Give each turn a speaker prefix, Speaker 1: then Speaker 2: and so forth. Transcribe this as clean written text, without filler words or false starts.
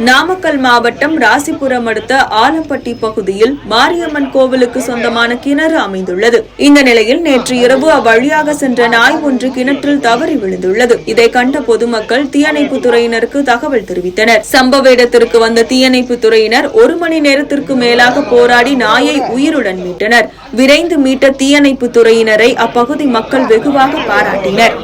Speaker 1: நாமக்கல் மாவட்டம் ராசிபுரம் அடுத்த ஆலப்பட்டி பகுதியில் மாரியம்மன் கோவிலுக்கு சொந்தமான கிணறு அமைந்துள்ளது. இந்த நிலையில் நேற்று இரவு அவ்வழியாக சென்ற நாய் ஒன்று கிணற்றில் தவறி விழுந்துள்ளது. இதை கண்ட பொதுமக்கள் தீயணைப்பு துறையினருக்கு தகவல் தெரிவித்தனர். சம்பவ இடத்திற்கு வந்த தீயணைப்பு துறையினர் 1 மணி நேரத்திற்கு மேலாக போராடி நாயை உயிருடன் மீட்டனர். விரைந்து மீட்ட தீயணைப்பு துறையினரை அப்பகுதி மக்கள் வெகுவாக பாராட்டினர்.